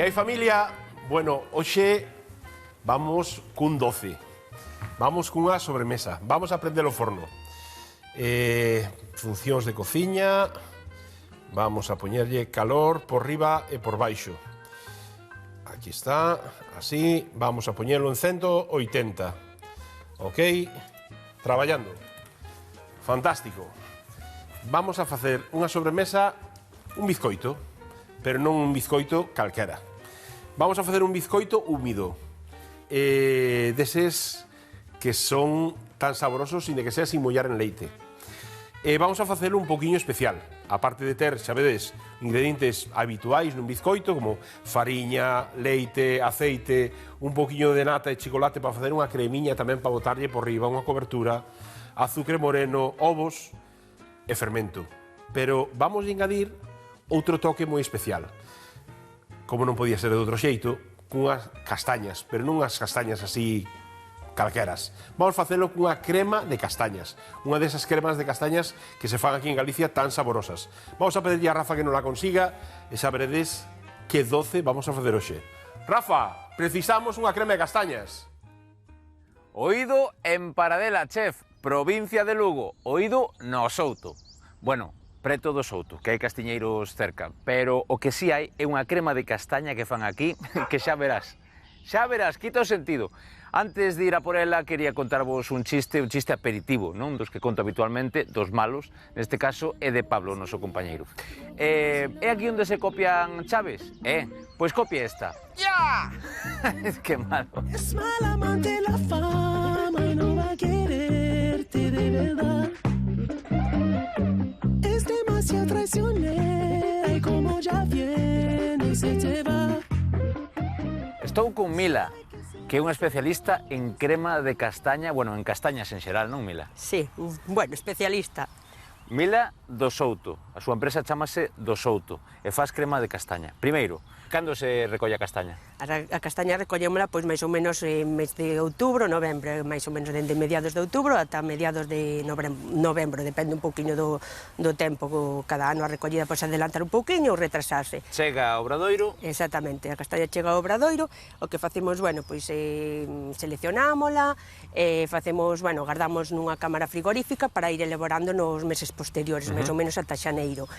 Que hai familia? Bueno, hoxe vamos cun doce. Vamos cunha sobremesa. Vamos a prender o forno. Funcións de cociña. Vamos a poñerlle calor por riba e por baixo. Aquí está, así. Vamos a poñerlo en 180. Ok? Traballando. Fantástico. Vamos a facer unha sobremesa, un bizcoito, pero non un bizcoito calquera. Vamos a facer un bizcoito húmido, deses que son tan saborosos sin de que sea sin mollar en leite. Vamos a facelo un poquinho especial, aparte de ter, xa vedes, ingredientes habituais nun bizcoito, como fariña, leite, aceite, un poquinho de nata e chocolate para facer unha cremiña tamén para botarlle por riba, unha cobertura, azúcar moreno, ovos e fermento. Pero vamos a engadir outro toque moi especial. Como non podía ser de outro xeito, cunhas castañas, pero non unhas castañas así calqueras. Vamos a facelo cunha crema de castañas, unha desas cremas de castañas que se fan aquí en Galicia tan saborosas. Vamos a pedirlle a Rafa que non la consiga e saberedes que doce vamos a facer hoxe. Rafa, precisamos unha crema de castañas. Oído en Paradela, chef, provincia de Lugo, oído no Souto. Bueno, preto do Souto, que hai castiñeiros cerca, pero o que si hai é unha crema de castaña que fan aquí, que xa verás, quita o sentido. Antes de ir a por ela, quería contarvos un chiste aperitivo, non dos que conto habitualmente, dos malos, neste caso é de Pablo, o noso compañeiro. É aquí onde se copian chaves? Pois copia esta. Ya! Que malo. Es mala amante la fama y no va a quererte de verdad. Es demasiado traicionera y como ya viene se te va. Estou con Mila, que é unha especialista en crema de castaña, bueno, en castañas en xeral, non, Mila? Sí, bueno, especialista. Mila do Souto, a súa empresa chamase do Souto e faz crema de castaña. Primeiro, cando se recolle a castaña? A castaña recollémola pois máis ou menos en mes de outubro, novembro, máis ou menos dende mediados de outubro ata mediados de novembro, depende un pouquiño do tempo, cada ano a recollida pois adelantar un pouquiño ou retrasarse. Chega ao obradoiro. Exactamente, a castaña chega ao obradoiro, o que facemos, bueno, pois seleccionámola, facemos, bueno, guardamos nunha cámara frigorífica para ir elaborando nos meses posteriores, máis ou menos ata xaneiro.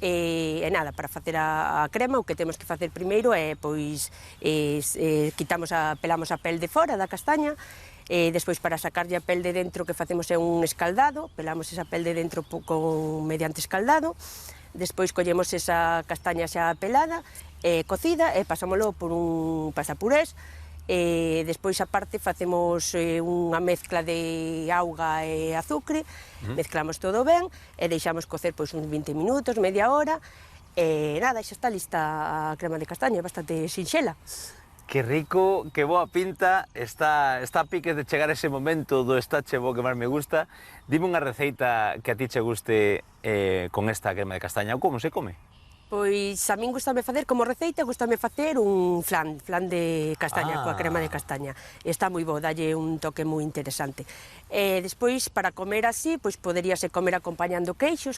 E nada, para facer a crema o que temos que facer primeiro é, pois, pelamos a pel de fora da castaña, despois para sacarlle a pel de dentro o que facemos é un escaldado, pelamos esa pel de dentro mediante escaldado, despois collemos esa castaña xa pelada, cocida, e pasámolo por un pasapurés, despois aparte facemos unha mezcla de auga e azucre, mezclamos todo ben e deixamos cocer pois uns 20 minutos, media hora e nada, xa está lista a crema de castaña, bastante sinxela. Que rico, que boa pinta, está a piques de chegar ese momento do estache bo que máis me gusta. Dime unha receita que a ti che guste con esta crema de castaña, ou como se come? Pois a min gustame facer como receita, gustame facer un flan de castaña, coa crema de castaña. Está moi bo, dalle un toque moi interesante. Despois, para comer así, pois poderíase comer acompañando queixo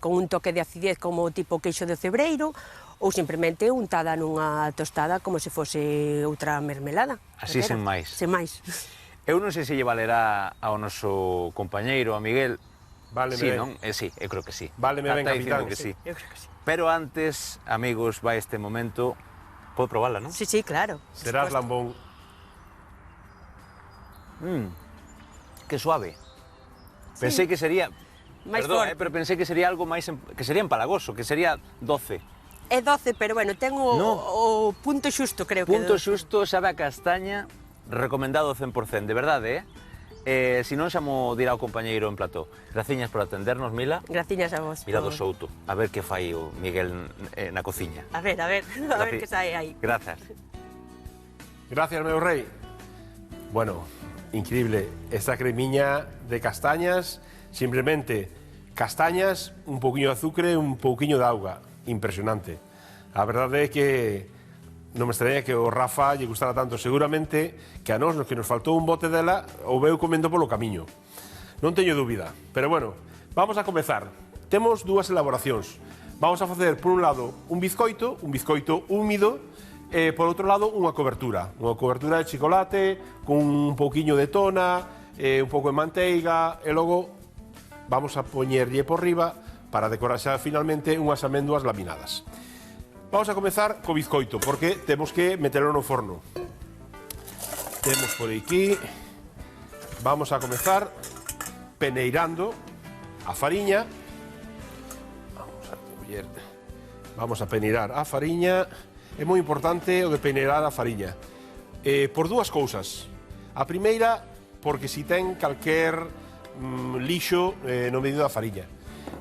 con un toque de acidez como tipo queixo de cebreiro, ou simplemente untada nunha tostada como se fose outra mermelada. Así sen máis. Sen máis. Eu non sei se lle valerá ao noso compañeiro, a Miguel. Váleme sí, ben. non? Sí, eu creo que sí. Váleme ben, capitán. Que sí. Eu creo que sí. Pero antes, amigos, vai este momento. Podo probarla, non? Sí, claro. Serás lambón. Que suave. Pensei que sería... Máis Perdón, forte. pero pensei que sería algo máis... que sería empalagoso, que sería doce. É doce, pero bueno, ten o punto xusto, creo que. Punto xusto, sabe a castaña, recomendado 100%, de verdade, se non xa mo dirá o compañeiro en plató. Graciñas por atendernos, Mila. Graciñas a vos. Mila do Souto, a ver que fai o Miguel na cociña. A ver que sae aí. Grazas. Gracias, meu rei. Bueno, increíble. Esta cremiña de castañas, simplemente castañas, un pouquiño de azúcar, un pouquiño de auga. Impresionante. A verdade é que non me extraña que o Rafa lle gustara tanto. Seguramente que a nós, nos que nos faltou un bote dela, o veu comendo polo camiño. Non teño dúbida. Pero bueno, vamos a comezar. Temos dúas elaboracións. Vamos a facer, por un lado, un bizcoito húmido, e, por outro lado, unha cobertura de chocolate, con un pouquiño de tona, un pouco de manteiga, e logo vamos a poñerlle por riba para decorar xa finalmente unhas amêndoas laminadas. Vamos a comezar co bizcoito, porque temos que metelo no forno. Temos por aquí, vamos a comezar peneirando a fariña. Vamos a peneirar a fariña. É moi importante o de peneirar a fariña, por dúas cousas. A primeira, porque si ten calquer lixo no medio da fariña.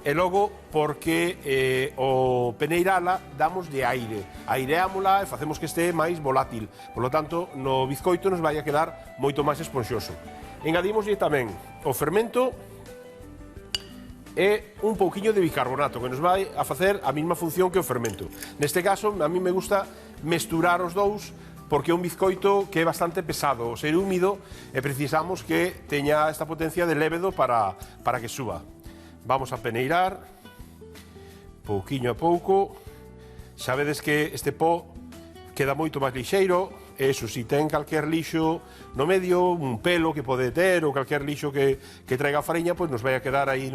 E logo, porque o peneirala damos de aire. Aireámola e facemos que este máis volátil. Por lo tanto, no bizcoito nos vai a quedar moito máis esponxoso. Engadimoslle tamén o fermento e un pouquiño de bicarbonato, que nos vai a facer a mesma función que o fermento. Neste caso, a mí me gusta mesturar os dous, porque é un bizcoito que é bastante pesado, o ser húmido, e precisamos que teña esta potencia de lévedo para que suba. Vamos a peneirar, pouquiño a pouco. Xa vedes que este pó queda moito máis lixeiro, e iso, si ten calquer lixo no medio, un pelo que pode ter, ou calquer lixo que traiga a fariña, pois nos vai a quedar aí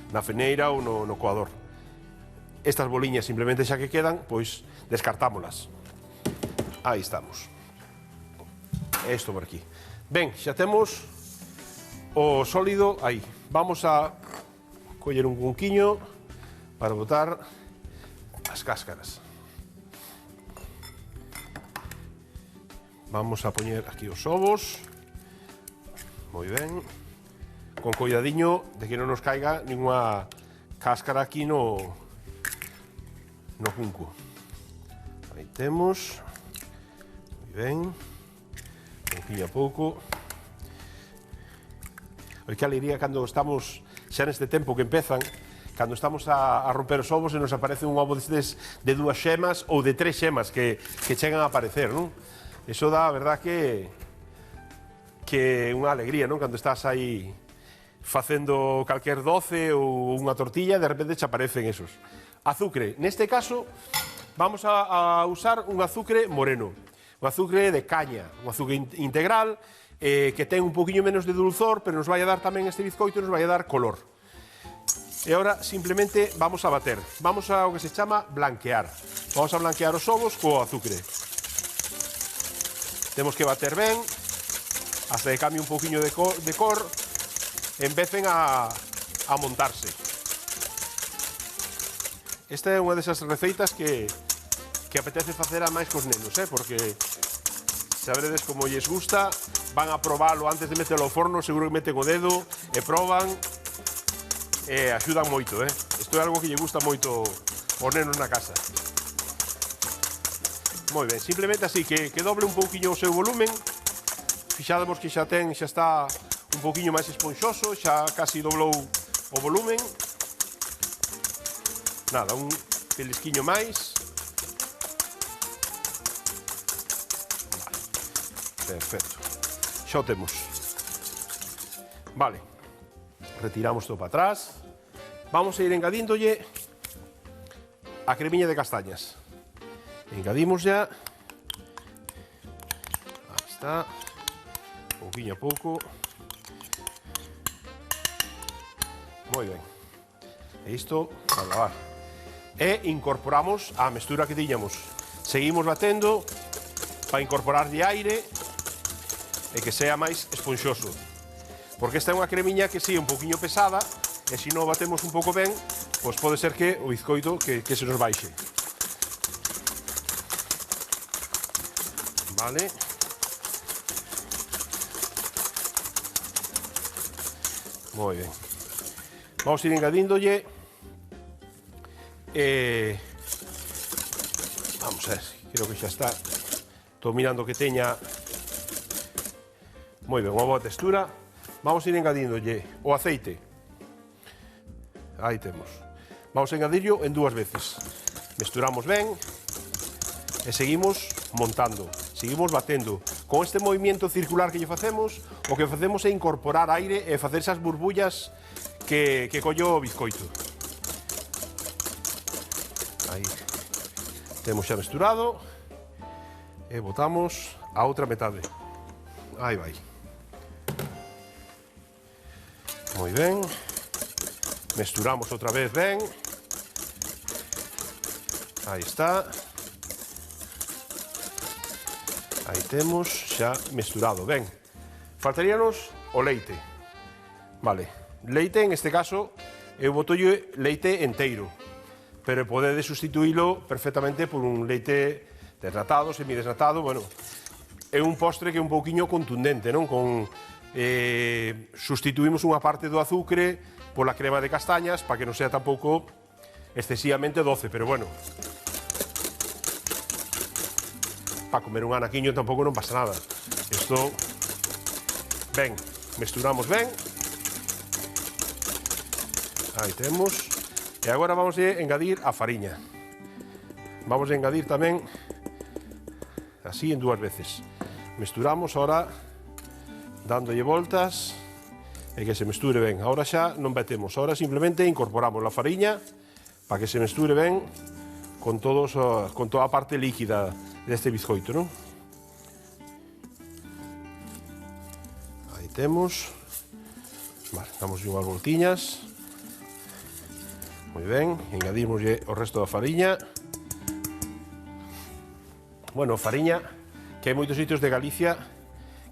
na feneira ou no coador. Estas boliñas simplemente xa que quedan, pois descartámolas. Aí estamos. Isto por aquí. Ben, xa temos o sólido aí. Vamos a coller un cunquiño para botar as cáscaras. Vamos a poñer aquí os ovos. Moi ben. Con cuidadiño de que non nos caiga ninguna cáscara aquí no cunco. Aí temos. Moi ben. Pouquinho a pouco. Oi, que alegría cando estamos xa neste tempo que empezan, cando estamos a romper os ovos e nos aparece un ovo destes de 2 xemas ou de 3 xemas que chegan a aparecer, non? Eso dá, a verdad, que é unha alegría, non? Cando estás aí facendo calquer doce ou unha tortilla, de repente che aparecen esos. Azucre. Neste caso, vamos a usar un azucre moreno, un azucre de caña, un azucre integral, que ten un poquinho menos de dulzor, pero nos vai a dar tamén este bizcoito, nos vai a dar color. E agora simplemente vamos a bater. Vamos a o que se chama blanquear. Vamos a blanquear os ovos co azucre. Temos que bater ben, hasta que cambie un poquinho de cor, empecen a montarse. Esta é unha desas receitas que apetece facer a máis cos nenos, porque saberedes como lles gusta, van a probalo antes de meterlo ao forno, seguro que meten o dedo e proban, e axudan moito. Isto é algo que lle gusta moito aos nenos na casa. Moi ben, simplemente así, que doble un pouquiño o seu volumen. Fixademos que xa está un pouquiño máis esponxoso, xa casi doblou o volumen. Nada, un pelisquiño máis. Vale. Perfecto. Xa o temos. Vale. Retiramos todo para atrás. Vamos a ir engadíndolle a cremiña de castañas. Engadimos ya. Aí está. Pouquinho a pouco. Moi ben. E isto para lavar. E incorporamos a mestura que tiñamos. Seguimos batendo para incorporarlle aire e que sea máis esponxoso. Porque esta é unha cremiña que sí, un pouquiño pesada, e se non batemos un pouco ben, pois pode ser que o bizcoito que se nos baixe. Vale. Moi ben. Vamos a ir engadíndolle. Vamos a ver, creo que xa está. Estou mirando que teña moi ben, unha boa textura. Vamos a ir engadíndolle o aceite. Aí temos. Vamos a engadirlo en 2 veces. Mesturamos ben e seguimos montando. Seguimos batendo. Con este movimento circular que lle facemos, o que facemos é incorporar aire e facer esas burbullas que collo o bizcoito. Aí temos xa mesturado. E botamos a outra metade. Aí vai. Moi ben. Mesturamos outra vez ben. Aí está. Aí temos xa mesturado ben. Faltaríanos o leite. Vale. Leite, en este caso, eu botolle leite enteiro. Pero podedes sustituílo perfectamente por un leite desnatado, semidesnatado. Bueno, é un postre que é un pouquiño contundente, non? Sustituímos unha parte do azucre pola crema de castañas para que non sea tampouco excesivamente doce, pero bueno, para comer un anaquiño tampouco non pasa nada. Isto, ben, mesturamos ben. Aí temos. E agora vamos a engadir a fariña. Vamos a engadir tamén así en dúas veces. Mesturamos ahora dándolle voltas e que se mesture ben. Ahora xa non metemos, ahora simplemente incorporamos a fariña para que se mesture ben con toda a parte líquida deste bizcoito, non? Aí temos. Vale, damos unhas voltiñas. Moi ben, engadimos o resto da fariña. Bueno, fariña, que hai moitos sitios de Galicia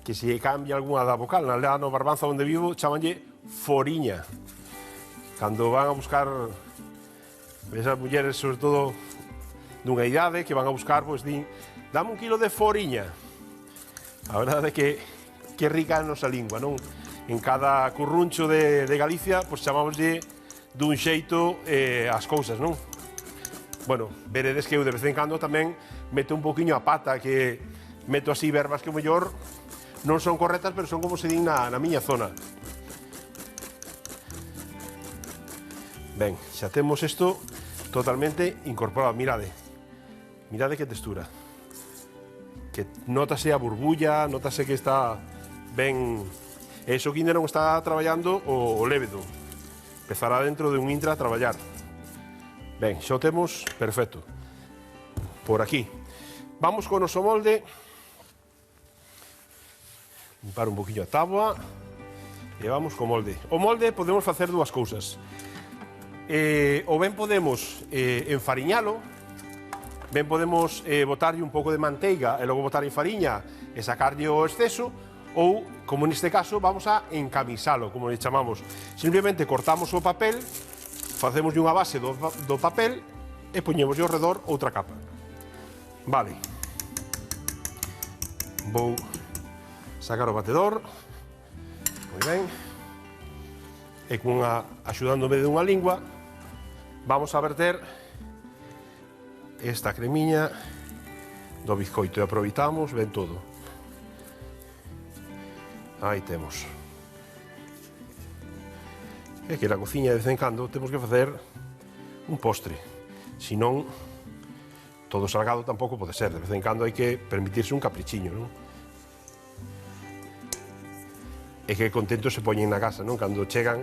que se cambia algunha da vocal. Na aldea no Barbanza onde vivo chamanlle foriña. Cando van a buscar esas mulleres, sobre todo dunha idade, que van a buscar, pois din, dame un kilo de foriña. A verdade é que rica a nosa lingua, non? En cada curruncho de Galicia, pois chamámoslle dun xeito as cousas, non? Bueno, veredes que eu de vez en cando tamén meto un poquinho a pata, que meto así verbas que o mellor non son correctas, pero son como se din na miña zona. Ben, xa temos isto totalmente incorporado. Mirade, mirade que textura. Que notase a burbulla, notase que está ben... E iso que ainda non está traballando o lévedo. Empezará dentro de un intra a traballar. Ben, xa o temos perfecto. Por aquí. Vamos con o noso molde. Limpar un poquinho a táboa. E vamos co molde. O molde podemos facer dúas cousas. Ou ben podemos enfariñalo, ben podemos botarlle un pouco de manteiga e logo botar en fariña e sacarlle o exceso, ou, como neste caso, vamos a encamisalo, como le chamamos. Simplemente cortamos o papel, facemos unha base do papel e poñemos ao redor outra capa. Vale. Vou sacar o batedor. Moi ben. E axudándome de unha lingua, vamos a verter esta cremiña do bizcoito e aproveitamos ben todo. Aí temos. É que na cociña de vez en cando temos que facer un postre, senón todo salgado tampouco pode ser. De vez en cando hai que permitirse un caprichiño, non? E que contentos se poñen na casa, non? Cando chegan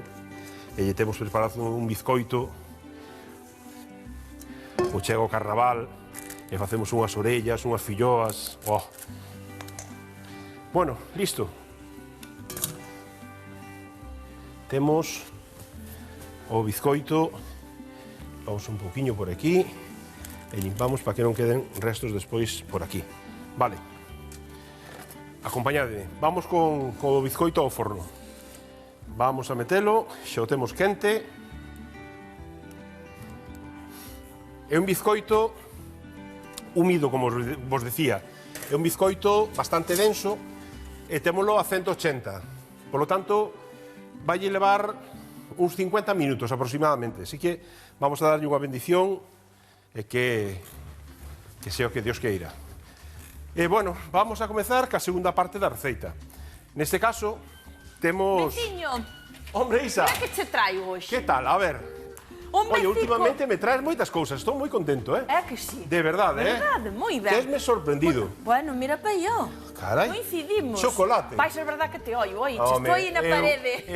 e lle temos preparado un bizcoito, ou chega o carnaval e facemos unhas orellas, unhas filloas. Oh. Bueno, listo. Temos o bizcoito. Vamos un poquinho por aquí e limpamos para que non queden restos despois por aquí. Vale. Acompañadme. Vamos con o bizcoito ao forno. Vamos a metelo, xa o temos quente. É un bizcoito húmido, como vos decía. É un bizcoito bastante denso e témolo a 180. Por lo tanto, vai levar uns 50 minutos aproximadamente. Así que vamos a darlle unha bendición e que sea o que Dios queira. E, bueno, vamos a comezar ca segunda parte da receita. Neste caso, temos... Veciño, Hombre, Isa, mira que che traigo hoxe. que tal? A ver, Un Oye, besico. últimamente me traes moitas cousas, estou moi contento, É que sí. De verdade, Verdade, moi ben. Tesme sorprendido. Bueno, mira pa yo. Carai. Coincidimos. Chocolate. Vai ser verdad que te oio, oi? Home, Estou aí na parede.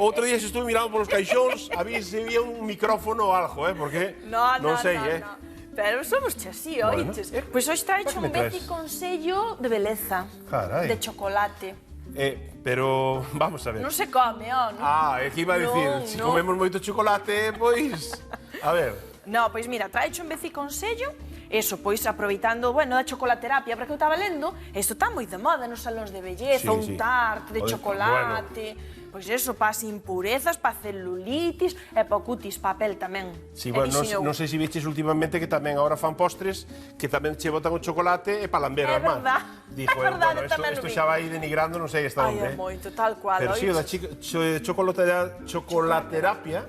Outro día se estou mirando polos caixóns, a ver se había un micrófono ou algo, porque non sei, no. Pero somos así, Bueno, oiches. Pois hoxe traecho que me un traes? Betty con sello de beleza. Carai. De chocolate. Pero vamos a ver. Non se come, non? É que iba a dicir, Non, se non. comemos moito chocolate, pois... A ver, No, pois mira, traecho un Betty con sello. Eso, pois aproveitando, bueno, da chocolaterapia, porque eu estaba lendo, isto está moi de moda nos salóns de belleza, Sí, un sí. tart de Joder, chocolate. Pois eso, para as impurezas, para celulitis e para o cutis, papel tamén. si, E bueno, dixen eu, non sei se viches últimamente que tamén agora fan postres que tamén che botan o chocolate e para lamber É as mans. verdad. Dixo, É verdade, bueno, tamén o isto vi. xa vai denigrando, non sei hasta Ai, onde. é moito, tal cual. Pero si, o da oíches? chocolaterapia,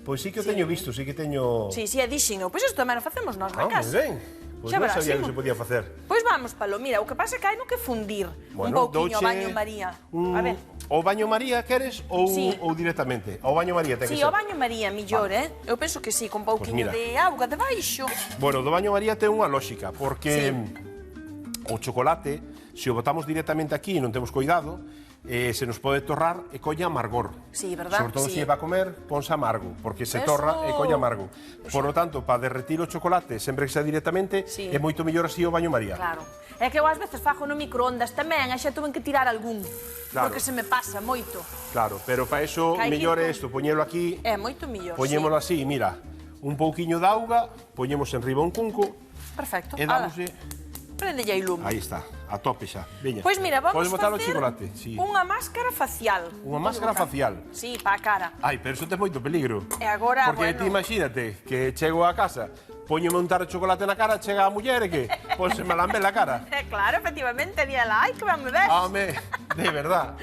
pois sí que o teño visto, sí que teño... Sí, sí, e dixen eu, pois isto tamén o facemos nós na moi casa. ben. Pois Xa non verás, sabía que Simón. se podía facer. Pois vamos, Palo, mira, o que pasa é que hai no que fundir un pouquiño o baño María. A ver, O baño María queres ou, Sí. ou directamente? O baño María ten que si ser. o baño María millor, Eu penso que sí, con pouquiño mira. de auga debaixo. Bueno, do baño María ten unha lógica, porque o chocolate, se o botamos directamente aquí e non temos cuidado, se nos pode torrar e colla amargor. Sí, verdad? Sobre todo Sí. se va a comer, ponse amargo, porque se Eso. torra e colla amargo. Por lo tanto, para derretir o chocolate, sempre que sea directamente, Sí. é moito mellor así o baño María. Claro. É que eu ás veces fago no microondas tamén, e xa tuven que tirar algún. Claro. Porque se me pasa moito. Claro, pero para eso, Que hai que mellor ir é con- isto, poñelo aquí, É moito millor, poñémolo así, mira, un pouquiño de auga, poñemos en riba un cunco, sí. Perfecto. e Ala, dámoslle... prendelle aí lume. Aí está, a tope xa. Veña. Pois mira, vamos Podes botar o facer chocolate, sí. unha máscara facial. Unha máscara facial. Sí, para a cara. Ai, pero eso ten moito peligro. E agora, Porque bueno. ti imagínate que chego a casa, poñome un tarro de chocolate na cara, chega a muller e que pois se me lambe la cara. Claro, efectivamente, díala, ai, que ben me ves. Home, de verdad.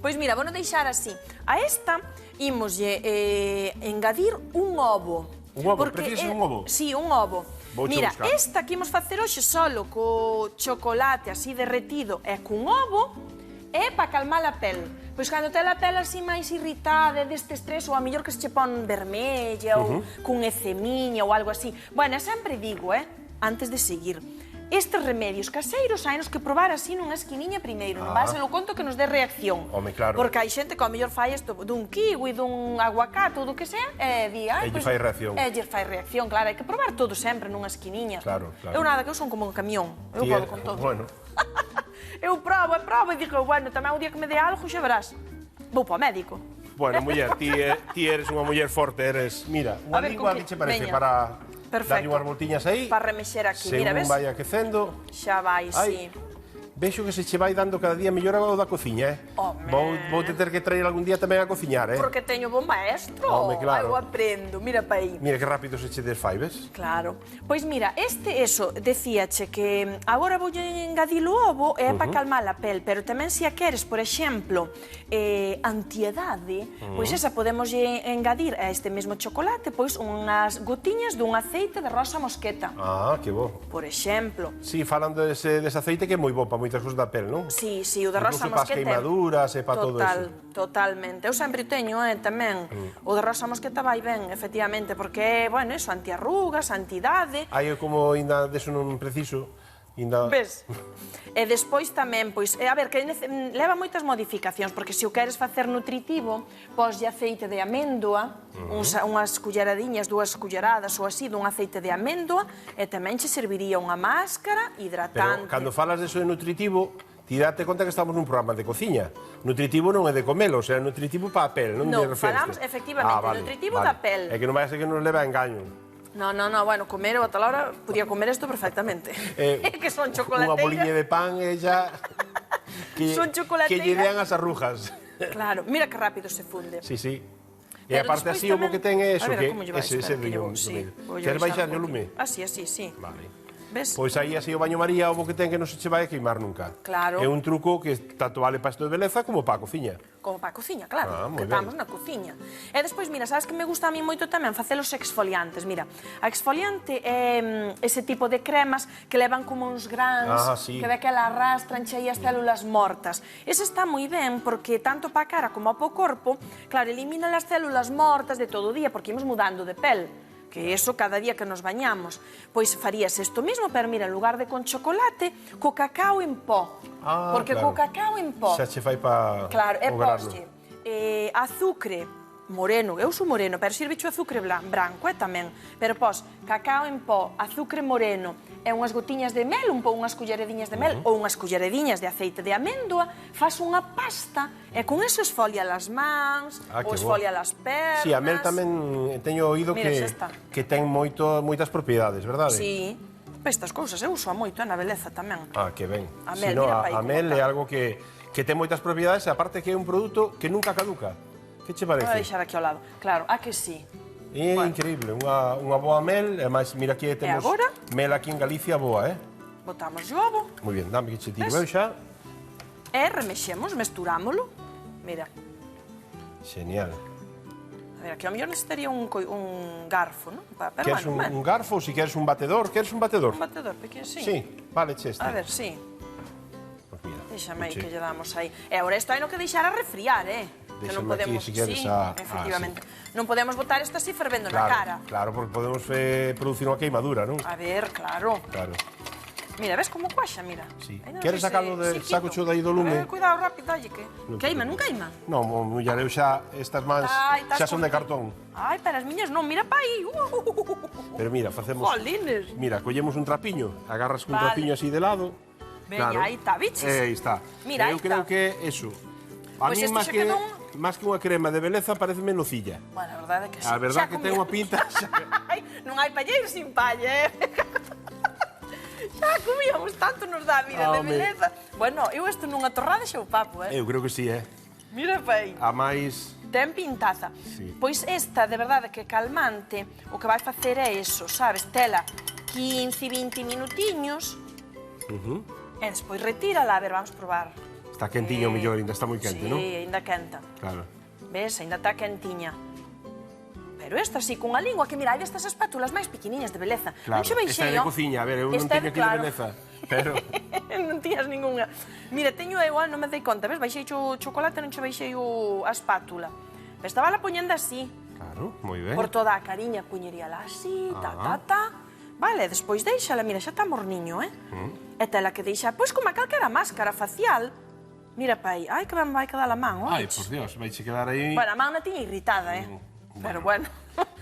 Pois mira, vou deixar así. A esta imoslle engadir un ovo. Un ovo? Precisas un ovo? Sí, un ovo. Vouche Mira, buscar. esta que imos facer hoxe solo co chocolate así derretido e cun ovo é para calmar a pel. Pois cando te a pel así máis irritada deste estrés ou a mellor que se che pon vermella ou cun ecemiña ou algo así. Bueno, sempre digo, antes de seguir, estes remedios caseiros hai nos que probar así nunha esquiniña primeiro, non vai ser o conto que nos dé reacción. Home, claro. Porque hai xente que ao mellor fai isto dun kiwi, dun aguacate ou do que sea, e di, E lle fai reacción. E lle fai reacción, claro, hai que probar todo sempre nunha esquiniña. Claro, claro. Eu nada, que eu son como un camión, eu Ti podo é- con todo. Bueno, Eu probo e digo, bueno, tamén o día que me dé algo xa verás. Vou para o médico. bueno, muller, ti eres unha muller forte, eres, mira, unha A ver, lingua con que que- che parece veña. para Perfecto. darlle unhas voltiñas aí. Para remexer aquí, mira, según ves? vai aquecendo. Xa vai, Ai, sí. vexo que se che vai dando cada día mellor o da cociña, Home. Vou te ter que traer algún día tamén a cociñar, Porque teño bon maestro. Home, claro. Eu aprendo, mira pa aí. Mira que rápido se che desfai, ves? Claro. Pois mira, decíache que agora voulle engadir o ovo é para calmar a pel, pero tamén se a queres, por exemplo, antiedade, pois esa podemos engadir a este mesmo chocolate, pois unhas gotiñas dun aceite de rosa mosqueta, Ah, que bo. por exemplo. Sí, falando dese aceite que é moi bo para moitas cousas da pel, non? Sí, o de rosa Incluso para as mosqueta. queimaduras e para todo eso. Totalmente. Eu sempre teño tamén. O de rosa mosqueta vai ben, efectivamente, porque é, bueno, eso, antiarrugas, antidade. Aí eu como ainda deso non preciso, ainda... Ves? E despois tamén, pois, a ver, que leva moitas modificacións, porque se o queres facer nutritivo, poslle aceite de améndoa, unhas culleradiñas, 2 culleradas ou así, dun aceite de améndoa, e tamén che serviría unha máscara Pero hidratante. cando falas deso de nutritivo, ti date conta que estamos nun programa de cociña. Nutritivo non é de comelo, o sea, nutritivo para a pel, non Non, me referes. falamos, efectivamente, nutritivo da pel. É que non vai a ser que nos leva a engaño. No, bueno, comer, eu ata a hora podía comer isto perfectamente. Que son Unha chocolateiras. boliña de pan e xa... Son chocolateiras. Que lle dean as arrugas. Claro, mira que rápido se funde. Sí, sí. E Pero aparte despois así o bo tamén- que ten é eso, A ver, que como lle vai? ese Espera, que do lle medio. vou- sí, voulle Queres baixar baixar o un lume? poquinho. Así, sí. Vale. Ves? Pois aí así o baño María o bo que ten que non se che vai a queimar nunca. Claro. É un truco que tanto vale para isto de beleza como para a cociña. Como para a cociña, claro, Ah, moi que ben. estamos na cociña. E despois, mira, sabes que me gusta a mí moito tamén facer os exfoliantes. Mira, a exfoliante é ese tipo de cremas que levan como uns grans, Sí. que ve que la arrastran chei as células mortas. Ese está moi ben porque tanto para a cara como para o corpo, claro, elimina as células mortas de todo o día porque imos mudando de pel. Que eso cada día que nos bañamos. Pois farías isto mismo, pero mira, en lugar de con chocolate, co cacao en pó. Porque claro. co cacao en pó... Xa che fai para Claro, e o grano. poslle azucre moreno, eu sou moreno, pero sirve o azucre branco, tamén. Pero pos cacao en pó, azucre moreno e unhas gotiñas de mel, unhas collerediñas de mel ou unhas collerediñas de aceite de amêndoa, faz unha pasta e con eso esfolia as mans, ou que esfolia as pernas. Sí, a mel tamén teño oído Mira, xa está. que ten moitas propiedades, verdade? Sí, estas cousas eu uso moito na beleza tamén. Ah, que ben. A Si mel, no, mira pa aí a como mel está. é algo que ten moitas propiedades e aparte que é un produto que nunca caduca. Que che Vou a parece? deixar aquí ao lado. Claro, a que sí. É increíble, unha boa mel, e máis, mira aquí temos agora? mel aquí en Galicia boa, Botamos o ovo Moi ben, dame que che tiro Ves? eu xa. e remexemos, mesturámolo. Mira, Genial. a ver, aquí ao mellor necesitaría un garfo, non? Pero Queres un garfo, si queres un batedor, queres un batedor? un batedor pequeno, sí. Sí, vale, che este. A ver, sí. Pues mira, Déxame aí che- que lle damos aí. E agora isto hai no que deixar a refriar, Que non Déxame aquí, podemos... si queres, sí, a- efectivamente. Non podemos botar isto así fervendo na Claro, cara. claro, porque podemos producir unha queimadura, non? A ver, claro. Claro. Mira, ves como cuaxa, mira. Sí. Aí non Queres sei sacalo de- quito. saco cho de aí do lume? A ver, cuidado, rápido, dalle que... Non Queima, non queima? Non, mullar, eu xa, estas mans Ai, estás xa son de curtindo. cartón. Ai, pero as miñas non, mira pa aí. Pero mira, facemos... Jolines. Mira, collemos un trapiño, agarras con un Vale. trapiño así de lado. Veña, aí está, biches? Aí está. Mira, eu aí creo está. que eso. A Pois mí isto máis xa que quedou máis que unha crema de beleza pareceme nocilla. Bueno, a verdade é que sí. A verdade Xa que ten comía. unha pinta. Ai, non hai palleiro sin palla, Xa comíamos tanto nos dá a vida de Home. beleza. Bueno, eu isto nunha torrada xa o papo, Eu creo que sí, Mira pa aí. A máis Ten pintaza. Sí. Pois esta, de verdade, que calmante, o que vai facer é eso, sabes? Tela 15, 20 minutiños e despois retírala, a ver, vamos probar. está quentiño, mellor, ainda está moi quente, sí, non? ainda quenta. Claro. Ves, ainda está quentiña. Pero esta sí, cunha lingua que, mira, hai destas espátulas máis pequeniñas de beleza. Claro. Non che veixei, Esta é de cociña, a ver, eu non Esta é teño aquí claro. de beleza, pero non tiñas ningunha. Mira, teño eu, non me dei conta, ves, baixei o chocolate, non che baixei a espátula. Pero estaba la poñendo así, claro, moi ben. por toda a cariña, cuñeríala así, ta. Vale, despois deixala, mira, xa está morniño, E tela que deixa, pois como a calquera máscara facial. Mira pa aí, ai que ben vai quedar a man, Ai, por Dios, vai che quedar aí. Bueno, a man na tiña irritada, Pero bueno.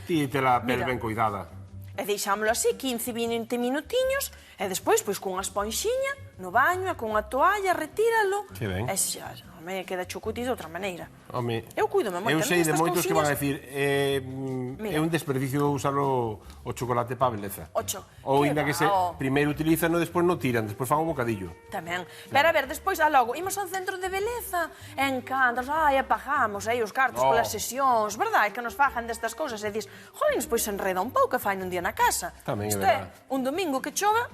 Ti te la pel Mira. ben cuidada. E deixámoslo así, 15, 20 minutiños, e despois, pois, cunha esponxiña, no baño, e cunha toalla, retíralo. Que ben. E xa, me queda chucuti de outra maneira. Home, Eu cuídome moito. eu A mí sei de estas moitos que van a cousiñas- decir Mira. é un desperdicio usar o chocolate para beleza. Ocho. Ou Que ainda que se va, primeiro utilizan e despois non tiran, despois fan un bocadillo. Tamén. Pero a ver, despois, logo, imos a un centro de beleza, e encantas, apagamos aí os cartos No. polas sesións, verdade? Que nos fajan destas cousas, e dis, jolines, pois se enreda un pouco, e fai un día na casa. Tamén é Isto verdade. un domingo que chova,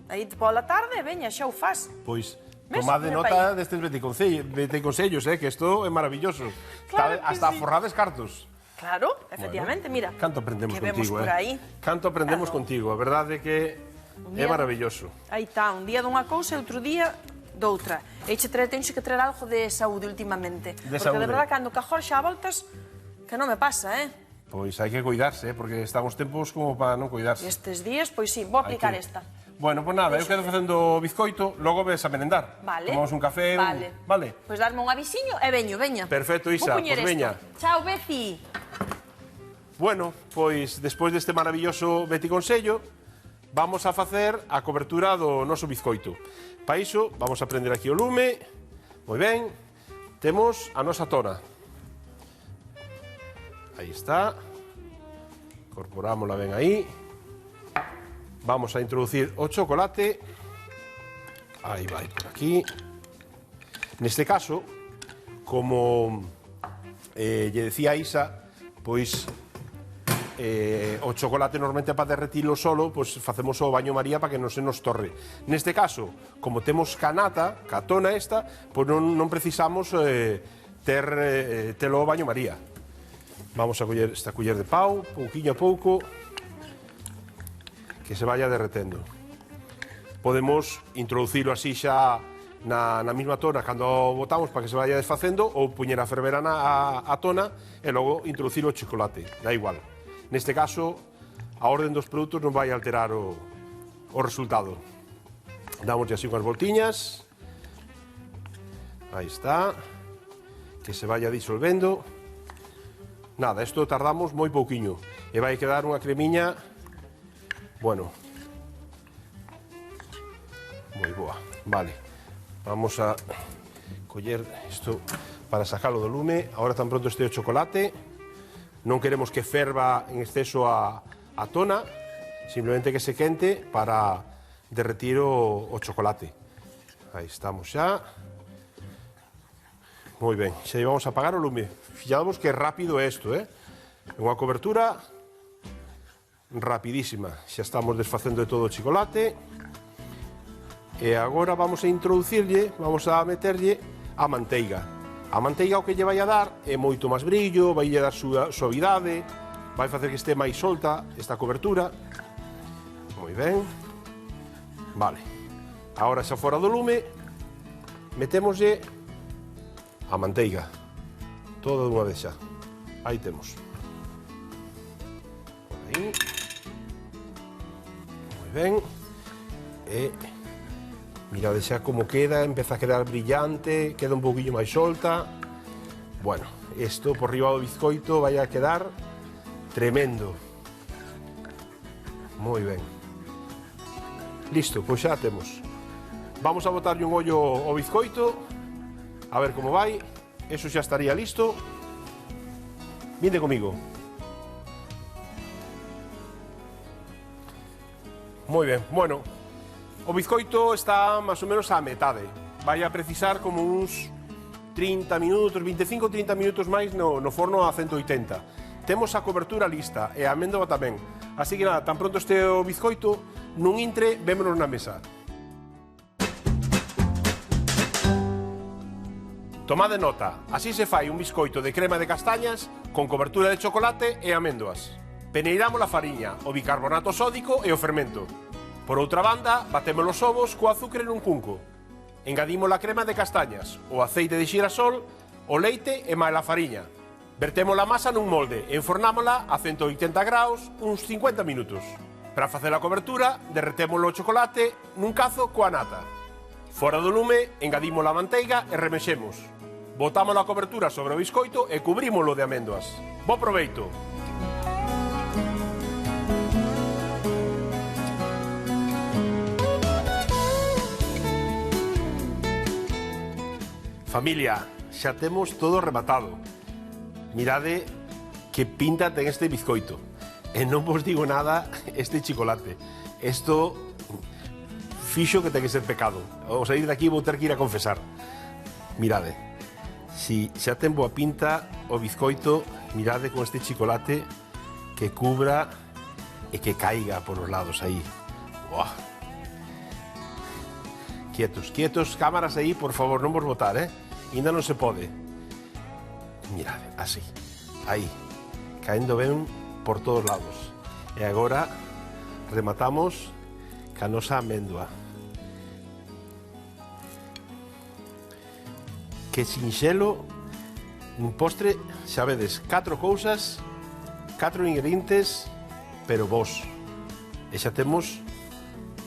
aí pola tarde, veña, xa o faz. Pois Ves? tomade Mira pa nota aí. destes beticonsellos, que isto é maravilloso. Claro que Hasta sí. forrades cartos. Claro, efectivamente, mira. Canto aprendemos que vemos contigo, por aí. Canto aprendemos Claro. contigo, a verdade é que é día- maravilloso. Aí está, un día dunha cousa e outro día doutra. E tenxe que traer algo de saúde últimamente. Porque saúde. de verdade, cando cajor xa voltas, que non me pasa, Pois hai que cuidarse, porque estamos tempos como para non E cuidarse. estes días, pois sí, vou aplicar que- esta. Bueno, pues nada, eu quedo facendo bizcoito, logo ves a merendar. Vale. Tomamos un café, vale? Pois darme un avisiño e veña. Perfecto, Isa, Vou poñer pois isto. veña. Chao, Beci. Bueno, pois despois deste maravilloso beticonsello, vamos a facer a cobertura do noso bizcoito. Para iso, vamos a prender aquí o lume. Moi ben. Temos a nosa tona. Aí está. Incorporámola ben aí. Vamos a introducir o chocolate. Aí vai por aquí. Neste caso, como lle decía a Isa, pois o chocolate normalmente para derretilo solo, pois facemos o baño María para que non se nos torre. Neste caso, como temos canata, catona esta, pois non precisamos telo o baño María. Vamos a coller esta culler de pau, pouquiño a pouco, que se vaya derretendo. Podemos introducilo así xa na mesma tona cando botamos para que se vaya desfacendo, ou puñer a ferver a tona e logo introducir o chocolate, da igual. Neste caso, a orden dos produtos non vai alterar o resultado. Damos así unhas voltiñas. Aí está. Que se vaya disolvendo. Nada, isto tardamos moi pouquiño. E vai quedar unha cremiña, bueno, moi boa. Vale, vamos a coller isto para sacalo do lume. Ahora tan pronto este o chocolate. Non queremos que ferva en exceso a tona, simplemente que se quente para derretir o chocolate. Aí estamos xa. Moi ben, xa vamos a apagar o lume. Fixamos que rápido é isto, unha cobertura rapidísima. Xa estamos desfacendo de todo o chocolate. E agora vamos a introducirlle, vamos a meterlle a manteiga. A manteiga o que lle vai a dar é moito máis brillo, vai lle dar suavidade, vai facer que este máis solta esta cobertura. Moi ben. Vale. Agora xa fora do lume, metémoslle a manteiga. Todo dunha vez xa. Aí temos. Aí. Moi ben. E mirade xa como queda, empeza a quedar brillante, queda un poquillo máis solta. Bueno, isto por riba do bizcoito vai a quedar tremendo. Moi ben. Listo, pois xa temos. Vamos a botarlle un ollo ao bizcoito, a ver como vai. Eso xa estaría listo. Vinde comigo. Moi ben, bueno, o bizcoito está máis ou menos á metade. Vai a precisar como uns 30 minutos, 25-30 minutos máis no forno a 180. Temos a cobertura lista e a améndoa tamén. Así que nada, tan pronto este o bizcoito, nun intre, vémonos na mesa. Tomade nota, así se fai un bizcoito de crema de castañas con cobertura de chocolate e améndoas. Peneiramos a fariña, o bicarbonato sódico e o fermento. Por outra banda, batemos os ovos co azúcar nun cunco. Engadimos a crema de castañas, o aceite de xirasol, o leite e máis a fariña. Vertemos a masa nun molde e enfornámola a 180 graus uns 50 minutos. Para facer a cobertura, derretemos o chocolate nun cazo coa nata. Fora do lume, engadimos a manteiga e remexemos. Botamos a cobertura sobre o biscoito e cubrímolo de améndoas. Bo proveito! Familia, xa temos todo rematado. Mirade que pinta ten este bizcoito. E non vos digo nada este chocolate. Isto fixo que ten que ser pecado. Ao sair daqui vou ter que ir a confesar. Mirade, si xa ten boa pinta o bizcoito, mirade con este chocolate que cubra e que caiga por os lados aí. Uah. Quietos, quietos, cámaras aí, por favor, non vos botar, Ainda non se pode. Mirade, así, aí, caendo ben por todos lados. E agora rematamos ca nosa améndoa. Que sinxelo, un postre, xa vedes, 4 cousas, 4 ingredientes, pero vos. E xa temos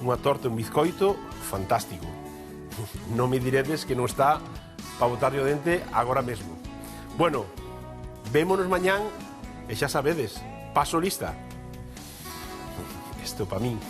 unha torta, un bizcoito fantástico. Non me diredes que non está para botarlle o dente agora mesmo. Bueno, vémonos mañán e xa sabedes, paso lista. Isto pa min.